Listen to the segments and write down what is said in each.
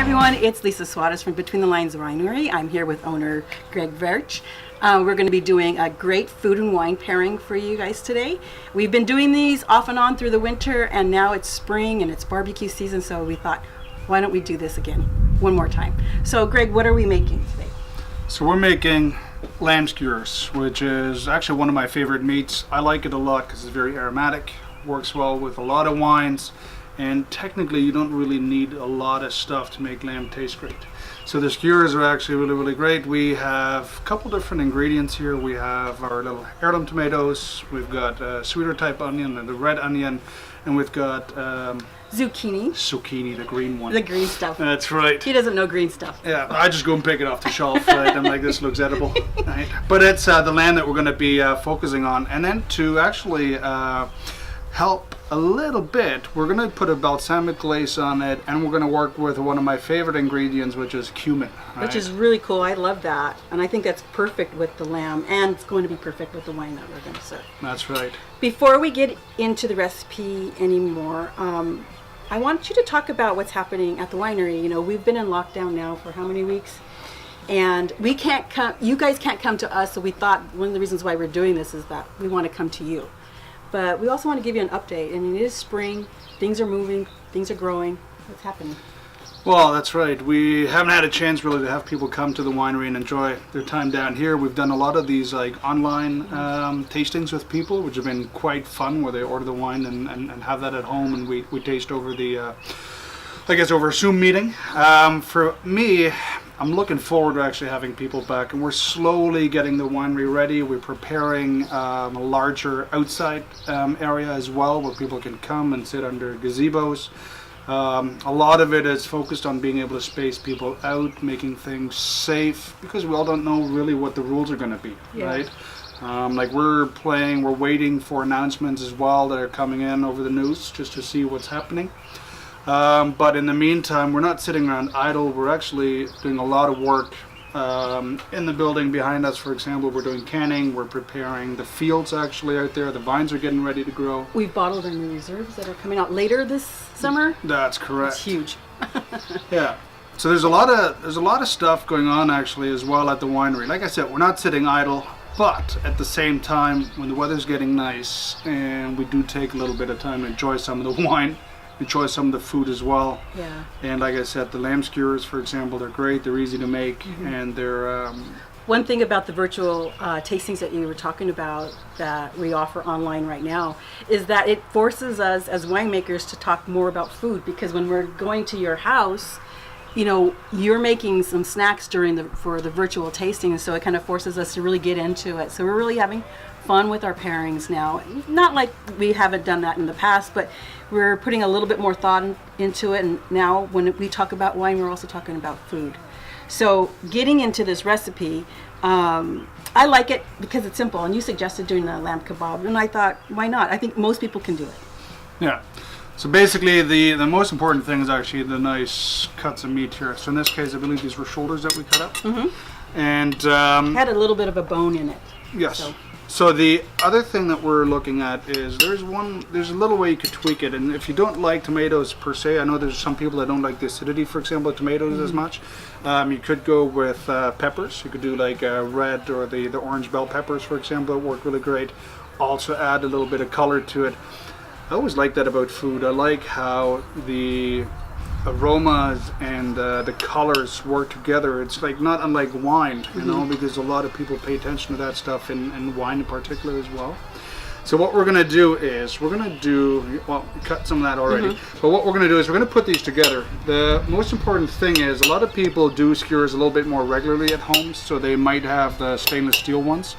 everyone, it's Lisa Suarez from Between the Lines Winery. I'm here with owner Greg Verch. We're going to be doing a great food and wine pairing for you guys today. We've been doing these off and on through the winter, and now it's spring and it's barbecue season, so we thought, why don't we do this again one more time? So Greg, what are we making today? So we're making lamb skewers, which is actually one of my favorite meats. I like it a lot because it's very aromatic, works well with a lot of wines, and technically you don't really need a lot of stuff to make lamb taste great. So the skewers are actually really great. We have a couple different ingredients here. We have our little heirloom tomatoes, we've got a sweeter type onion and the red onion, and we've got zucchini, the green one. The green stuff. That's right. He doesn't know green stuff. Yeah, I just go and pick it off the shelf, right? I'm like, this looks edible, right? But it's the lamb that we're going to be focusing on. And then to actually help a little bit, we're going to put a balsamic glaze on it, and we're going to work with one of my favorite ingredients, which is cumin. Right? Which is really cool. I love that. And I think that's perfect with the lamb, and it's going to be perfect with the wine that we're going to serve. That's right. Before we get into the recipe anymore, I want you to talk about what's happening at the winery. You know, we've been in lockdown now for how many weeks? And we can't come, you guys can't come to us, so we thought one of the reasons why we're doing this is that we want to come to you. But we also want to give you an update. I mean, it is spring, things are moving, things are growing. What's happening? Well, that's right. We haven't had a chance really to have people come to the winery and enjoy their time down here. We've done a lot of these like online tastings with people, which have been quite fun, where they order the wine and have that at home, and we taste over the, I guess, over a Zoom meeting. For me, I'm looking forward to actually having people back, and we're slowly getting the winery ready. We're preparing a larger outside area as well, where people can come and sit under gazebos. A lot of it is focused on being able to space people out, making things safe, because we all don't know really what the rules are going to be, right? Like we're waiting for announcements as well that are coming in over the news just to see what's happening. But in the meantime, we're not sitting around idle. We're actually doing a lot of work in the building behind us. For example, we're doing canning. We're preparing the fields actually out there. The vines are getting ready to grow. We've bottled our new reserves that are coming out later this summer. That's correct. It's huge. Yeah. So there's a lot of stuff going on actually as well at the winery. Like I said, we're not sitting idle. But at the same time, when the weather's getting nice and we do take a little bit of time to enjoy some of the wine, enjoy some of the food as well. Yeah. And like I said, the lamb skewers, for example, they're great. They're easy to make, and they're. One thing about the virtual tastings that you were talking about that we offer online right now is that it forces us as winemakers to talk more about food, because when we're going to your house, you know, you're making some snacks for the virtual tasting, and so it kind of forces us to really get into it. So we're really having fun with our pairings now. Not like we haven't done that in the past, but we're putting a little bit more thought into it, and now when we talk about wine, we're also talking about food. So getting into this recipe, I like it because it's simple, and you suggested doing the lamb kebab, and I thought, why not? I think most people can do it. Yeah. So basically the most important thing is actually the nice cuts of meat here. So in this case, I believe these were shoulders that we cut up. Mm-hmm. And had a little bit of a bone in it. Yes. So the other thing that we're looking at is there's a little way you could tweak it, and if you don't like tomatoes per se, I know there's some people that don't like the acidity, for example, of tomatoes as much. You could go with peppers. You could do like red or the orange bell peppers, for example, that work really great. Also add a little bit of color to it. I always like that about food. I like how the aromas and the colors work together. It's like not unlike wine, you know, because a lot of people pay attention to that stuff in wine in particular as well. So what we're going to do is we cut some of that already, but what we're going to do is we're going to put these together. The most important thing is a lot of people do skewers a little bit more regularly at home, so they might have the stainless steel ones.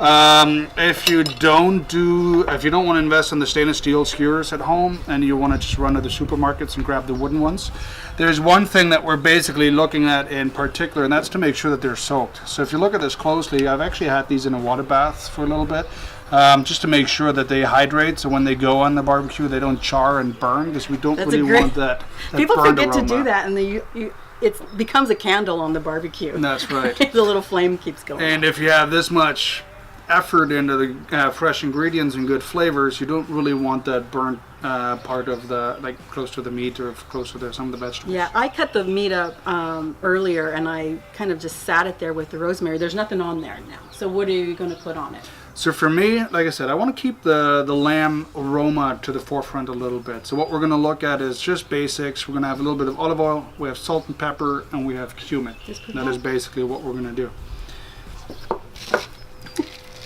If you don't want to invest in the stainless steel skewers at home and you want to just run to the supermarkets and grab the wooden ones, there's one thing that we're basically looking at in particular, and that's to make sure that they're soaked. So if you look at this closely, I've actually had these in a water bath for a little bit, just to make sure that they hydrate, so when they go on the barbecue they don't char and burn, because we don't want that people burned forget aroma. to do that, and it becomes a candle on the barbecue. That's right. The little flame keeps going. And if you have this much effort into the fresh ingredients and good flavors, you don't really want that burnt part of the, like, close to the meat or close to some of the vegetables. Yeah, I cut the meat up earlier, and I kind of just sat it there with the rosemary. There's nothing on there now. So what are you going to put on it? So for me, like I said, I want to keep the lamb aroma to the forefront a little bit. So what we're going to look at is just basics. We're going to have a little bit of olive oil, we have salt and pepper, and we have cumin. That is basically what we're going to do.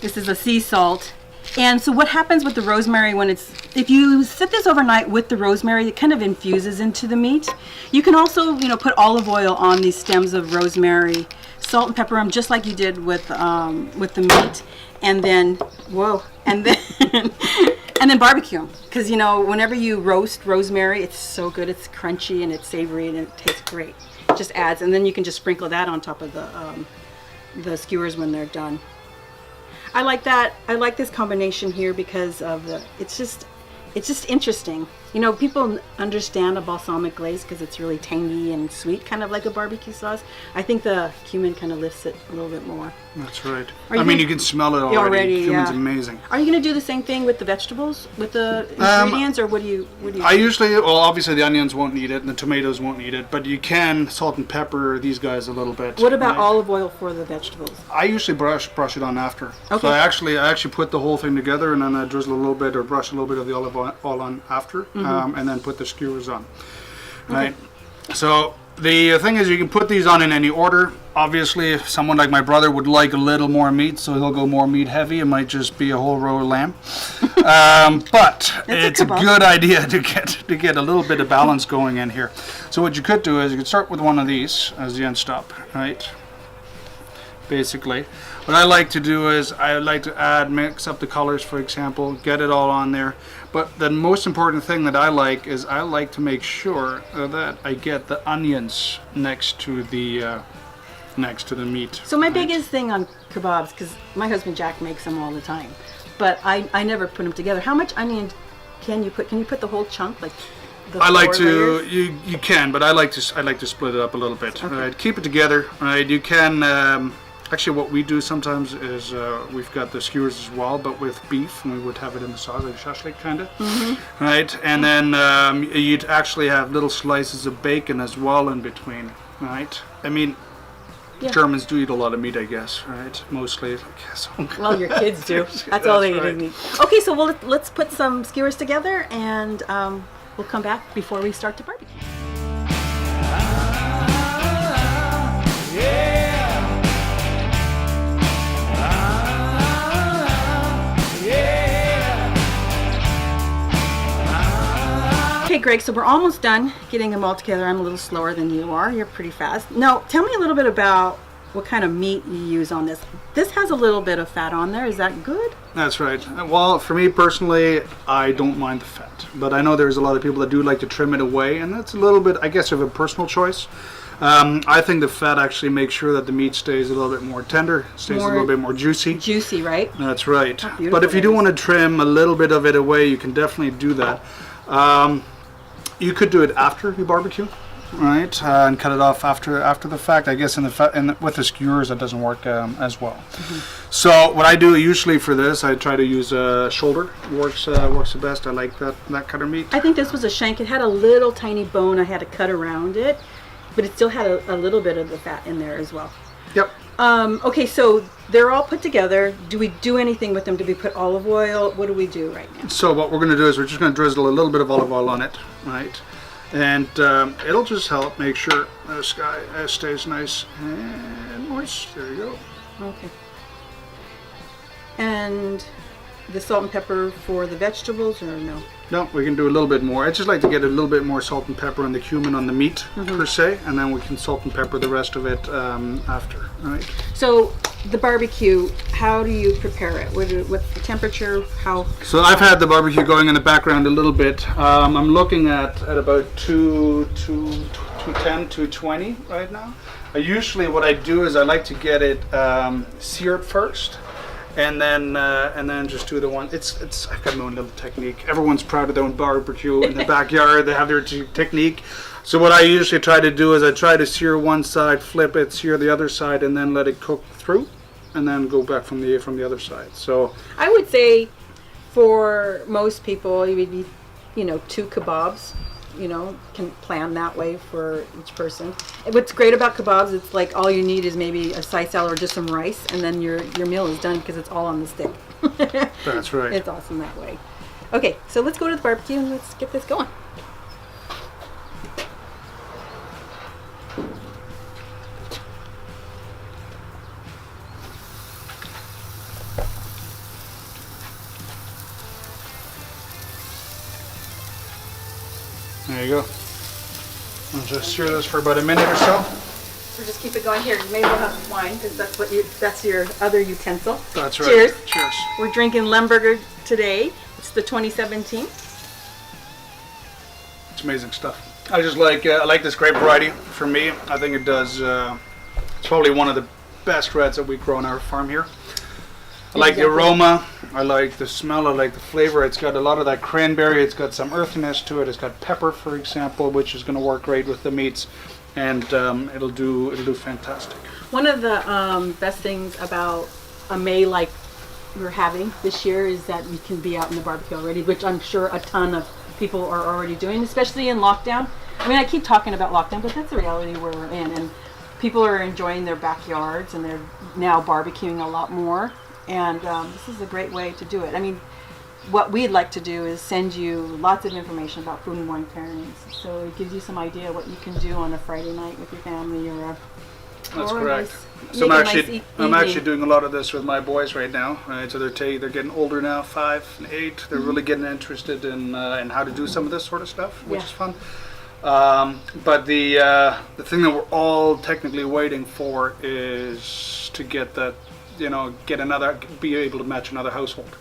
This is a sea salt. And so what happens with the rosemary when if you sit this overnight with the rosemary, it kind of infuses into the meat. You can also, put olive oil on these stems of rosemary, salt and pepper them just like you did with the meat. And then, and then barbecue them. Because, whenever you roast rosemary, it's so good. It's crunchy and it's savory and it tastes great. It just adds, and then you can just sprinkle that on top of the skewers when they're done. I like that. I like this combination here because of it's just interesting. People understand a balsamic glaze because it's really tangy and sweet, kind of like a barbecue sauce. I think the cumin kind of lifts it a little bit more. That's right. You can smell it already. Cumin's amazing. Are you going to do the same thing with the vegetables, with the ingredients, or what do you I usually, obviously the onions won't need it and the tomatoes won't need it, but you can salt and pepper these guys a little bit. What about olive oil for the vegetables? I usually brush it on after. Okay. So I actually put the whole thing together, and then I drizzle a little bit or brush a little bit of the olive oil on after, and then put the skewers on. Right. So the thing is, you can put these on in any order. Obviously, if someone like my brother would like a little more meat, so he'll go more meat heavy. It might just be a whole row of lamb. But it's a good idea to get a little bit of balance going in here. So what you could do is you could start with one of these as the end stop, right? Basically. What I like to do is I like to mix up the colors, for example, get it all on there. But the most important thing that I like is I like to make sure that I get the onions next to the meat. So my biggest thing on kebabs, because my husband Jack makes them all the time, but I never put them together. How much onion can you put? Can you put the whole chunk, like the I like four to. layers? You can, but I like to split it up a little bit. Okay. Right, keep it together. Right, you can. Actually, what we do sometimes is we've got the skewers as well, but with beef, and we would have it in the sauce, like shashlik kind of, right? And then you'd actually have little slices of bacon as well in between, right? I mean, Germans do eat a lot of meat, I guess, right? Mostly. Well, your kids do. That's all they eat in meat. Okay, so let's put some skewers together, and we'll come back before we start to barbecue. Okay, Greg, so we're almost done getting them all together. I'm a little slower than you are. You're pretty fast. Now, tell me a little bit about what kind of meat you use on this. This has a little bit of fat on there. Is that good? That's right. Well, for me personally, I don't mind the fat. But I know there's a lot of people that do like to trim it away, and that's a little bit, I guess, of a personal choice. I think the fat actually makes sure that the meat stays a little bit more tender, a little bit more juicy. Juicy, right? That's right. But if you do want to trim a little bit of it away, you can definitely do that. You could do it after you barbecue, right? And cut it off after the fact. I guess with the skewers that doesn't work as well. So what I do usually for this, I try to use a shoulder. Works the best. I like that kind of meat. I think this was a shank. It had a little tiny bone I had to cut around it, but it still had a little bit of the fat in there as well. Yep. Okay, so they're all put together. Do we do anything with them? Do we put olive oil? What do we do right now? So what we're going to do is we're just going to drizzle a little bit of olive oil on it, right? And it'll just help make sure this guy stays nice and moist. There you go. Okay. And the salt and pepper for the vegetables, or no? No, we can do a little bit more. I just like to get a little bit more salt and pepper and the cumin on the meat per se, and then we can salt and pepper the rest of it after. Right. So the barbecue, how do you prepare it? What's the temperature? How? So I've had the barbecue going in the background a little bit. I'm looking at about 210, 220 right now. Usually what I do is I like to get it seared first. And then just do the one. It's I've got my own little technique. Everyone's proud of their own barbecue in the backyard. They have their technique. So what I usually try to do is I try to sear one side, flip it, sear the other side, and then let it cook through. and then go back from the other side. So I would say for most people, it would be, 2 kebabs. Can plan that way for each person. And what's great about kebabs, it's like all you need is maybe a side salad or just some rice, and then your meal is done because it's all on the stick. that's right. It's awesome that way. Okay, so let's go to the barbecue and let's get this going. There you go. I'll just stir this for about a minute or so. So just keep it going here. You may as well have some wine because that's your other utensil. That's right. Cheers. Cheers. We're drinking Lemberger today. It's the 2017. It's amazing stuff. I just I like this grape variety. For me, I think it does. It's probably one of the best reds that we grow on our farm here. I like the aroma, I like the smell, I like the flavor. It's got a lot of that cranberry, it's got some earthiness to it. It's got pepper, for example, which is going to work great with the meats, and it'll do fantastic. One of the best things about a May like we're having this year is that you can be out in the barbecue already, which I'm sure a ton of people are already doing, especially in lockdown. I mean, I keep talking about lockdown, but that's the reality where we're in, and people are enjoying their backyards, and they're now barbecuing a lot more. And this is a great way to do it. I mean, what we'd like to do is send you lots of information about food and wine pairings. So it gives you some idea what you can do on a Friday night with your family or That's or correct. So I'm actually doing a lot of this with my boys right now. Right? So they're getting older now, 5 and 8. They're really getting interested in how to do some of this sort of stuff, which is fun. But the thing that we're all technically waiting for is to get that. Be able to match another household,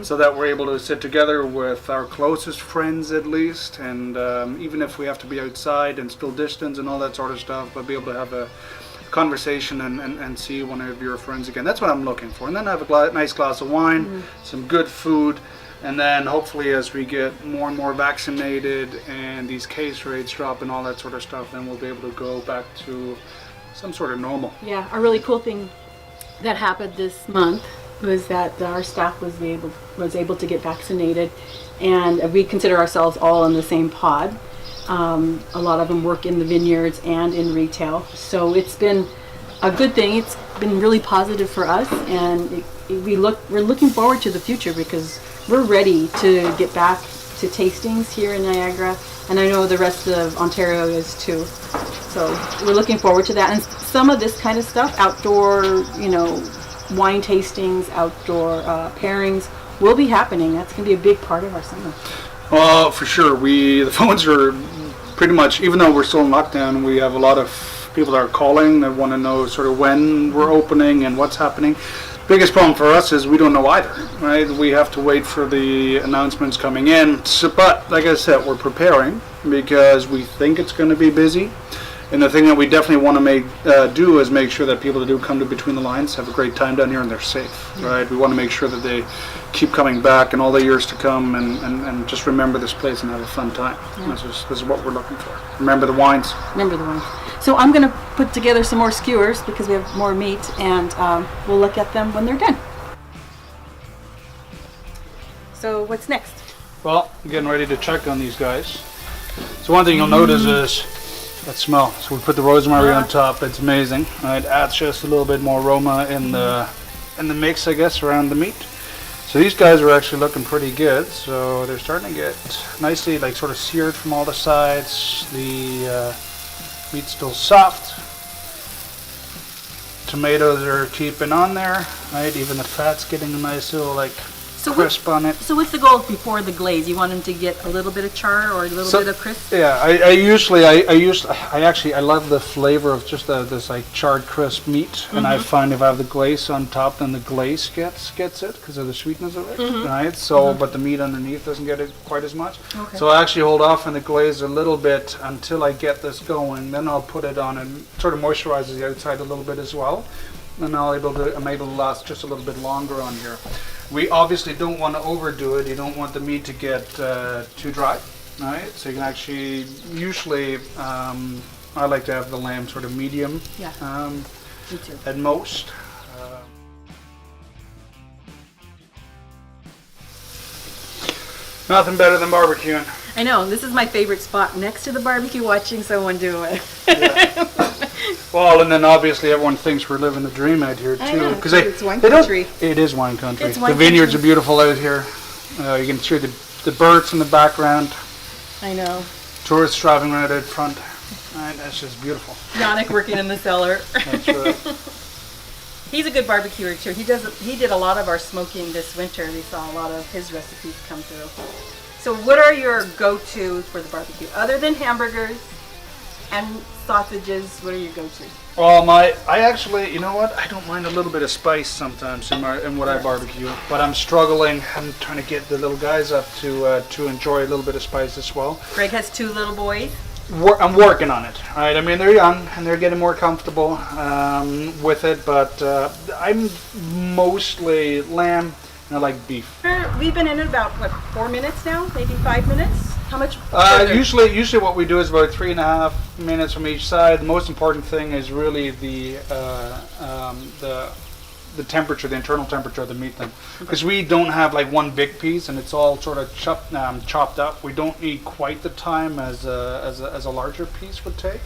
so that we're able to sit together with our closest friends at least, and even if we have to be outside and still distance and all that sort of stuff, but be able to have a conversation and see one of your friends again. That's what I'm looking for. And then have a nice glass of wine, some good food, and then hopefully as we get more and more vaccinated and these case rates drop and all that sort of stuff, then we'll be able to go back to some sort of normal. Yeah, a really cool thing that happened this month was that our staff was able to get vaccinated, and we consider ourselves all in the same pod. A lot of them work in the vineyards and in retail, so it's been a good thing. It's been really positive for us, and we're looking forward to the future because we're ready to get back to tastings here in Niagara, and I know the rest of Ontario is too. So we're looking forward to that. And some of this kind of stuff, outdoor, wine tastings, outdoor pairings, will be happening. That's going to be a big part of our summer. Well, for sure. The phones are pretty much, even though we're still in lockdown, we have a lot of people that are calling that want to know sort of when we're opening and what's happening. Biggest problem for us is we don't know either, right? We have to wait for the announcements coming in. So, but like I said, we're preparing because we think it's going to be busy. And the thing that we definitely want to do is make sure that people that do come to Between the Lines have a great time down here and they're safe, right? We want to make sure that they keep coming back in all the years to come and just remember this place and have a fun time. Yeah. This is what we're looking for. Remember the wines. Remember the wines. So I'm going to put together some more skewers because we have more meat, and we'll look at them when they're done. So what's next? Well, I'm getting ready to check on these guys. So one thing you'll notice is that smell. So we put the rosemary on top. It's amazing. It adds just a little bit more aroma in the mix, I guess, around the meat. So these guys are actually looking pretty good. So they're starting to get nicely, like, sort of seared from all the sides. The meat's still soft. Tomatoes are keeping on there, right? Even the fat's getting a nice little, like, crisp on it. So what's the goal before the glaze? You want them to get a little bit of char or a little bit of crisp? Yeah, I love the flavor of just this like charred crisp meat, and I find if I have the glaze on top, then the glaze gets it because of the sweetness of it, right? So, but the meat underneath doesn't get it quite as much. Okay. So I actually hold off on the glaze a little bit until I get this going. Then I'll put it on and sort of moisturizes the outside a little bit as well. And I'm able to last just a little bit longer on here. We obviously don't want to overdo it. You don't want the meat to get too dry, right? So you can actually, usually, I like to have the lamb sort of medium, me too. at most. Nothing better than barbecuing. I know, this is my favorite spot, next to the barbecue, watching someone do it. Yeah. Well, and then obviously everyone thinks we're living the dream out here I too, know, because it's wine country. It is wine country. It's wine the vineyards country. are beautiful out here. You can see the birds in the background. I know. Tourists driving right out front. Right, that's just beautiful. Yannick working in the cellar. That's right. He's a good barbecuer too. He did a lot of our smoking this winter. We saw a lot of his recipes come through. So what are your go-to for the barbecue? Other than hamburgers and sausages, what are your go-to? Well, I actually, you know what? I don't mind a little bit of spice sometimes in what I barbecue, but I'm struggling. I'm trying to get the little guys up to enjoy a little bit of spice as well. Greg has 2 little boys. I'm working on it. Right? I mean, they're young and they're getting more comfortable with it, but I'm mostly lamb and I like beef. We've been in it about, what, 4 minutes now? Maybe 5 minutes? How much further? Usually what we do is about 3.5 minutes from each side. The most important thing is really the temperature, the internal temperature of the meat then. Because we don't have like one big piece and it's all sort of chopped up. We don't need quite the time as a larger piece would take.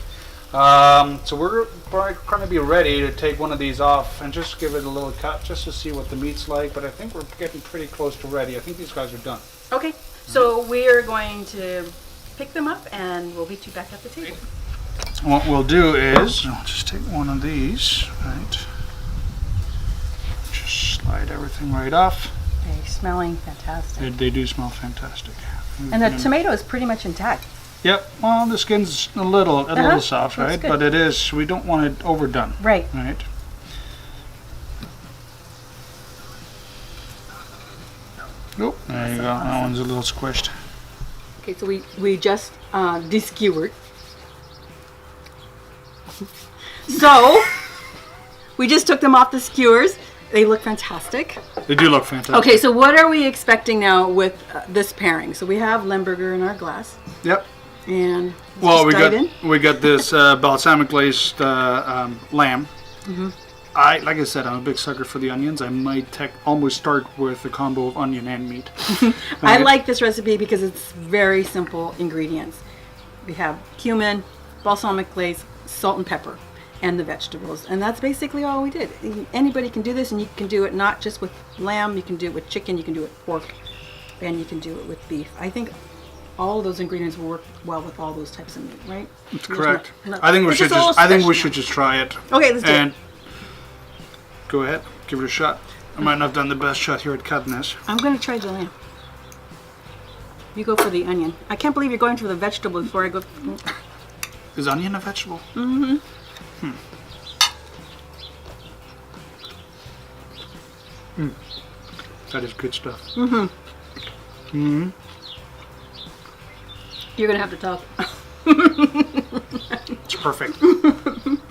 So we're probably going to be ready to take one of these off and just give it a little cut just to see what the meat's like. But I think we're getting pretty close to ready. I think these guys are done. Okay, so we're going to pick them up and we'll meet you back at the table. What we'll do is, I'll just take one of these, right? Just slide everything right off. They're smelling fantastic. They do smell fantastic. And the tomato is pretty much intact. Yep. Well, the skin's a little soft, That's right? good. But it is. We don't want it overdone. Right. Right. Nope. There you go. That one's a little squished. Okay, so we just de-skewered. So we just took them off the skewers. They look fantastic. They do look fantastic. Okay, so what are we expecting now with this pairing? So we have Limburger in our glass, Yep. and Well, just dive in. we got this balsamic glazed lamb. Mm-hmm. Like I said, I'm a big sucker for the onions. I might almost start with a combo of onion and meat. I Right? like this recipe because it's very simple ingredients. We have cumin, balsamic glaze, salt and pepper, and the vegetables. And that's basically all we did. Anybody can do this, and you can do it not just with lamb, you can do it with chicken, you can do it with pork, and you can do it with beef. I think all of those ingredients will work well with all those types of meat, right? That's correct. No- I think we it's should just a little just. I think we special. should just try it. Okay, let's do And it. go ahead, give it a shot. I might not have done the best shot here at cutting this. I'm going to try the lamb. You go for the onion. I can't believe you're going for the vegetable before I go. Is onion a vegetable? Mm-hmm. That is good stuff. Mm-hmm. Mm-hmm. You're going to have to talk. It's perfect.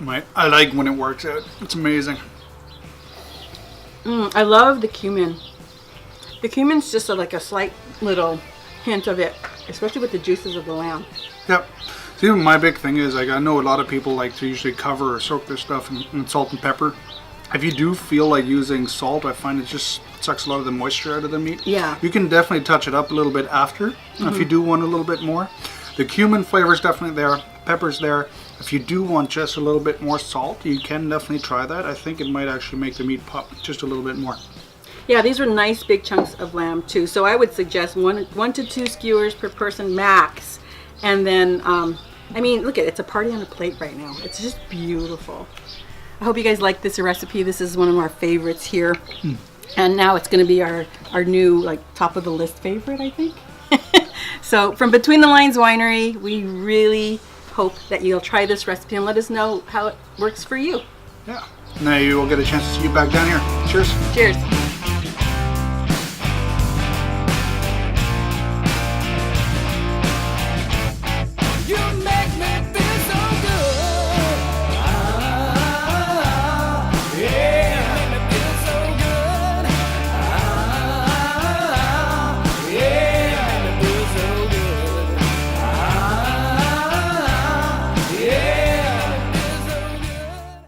Right. I like when it works out. It's amazing. I love the cumin. The cumin's just like a slight little hint of it, especially with the juices of the lamb. Yep. See, my big thing is, like, I know a lot of people like to usually cover or soak their stuff in salt and pepper. If you do feel like using salt, I find it just sucks a lot of the moisture out of the meat. Yeah. You can definitely touch it up a little bit after if you do want a little bit more. The cumin flavor is definitely there. Pepper's there. If you do want just a little bit more salt, you can definitely try that. I think it might actually make the meat pop just a little bit more. Yeah, these are nice big chunks of lamb too. So I would suggest one to two skewers per person max. And then, I mean, look at it. It's a party on a plate right now. It's just beautiful. I hope you guys like this recipe. This is one of our favorites here. And now it's going to be our new, like, top of the list favorite, I think. So from Between the Lines Winery, we really hope that you'll try this recipe and let us know how it works for you. Yeah. Now you will get a chance to see you back down here. Cheers. Cheers.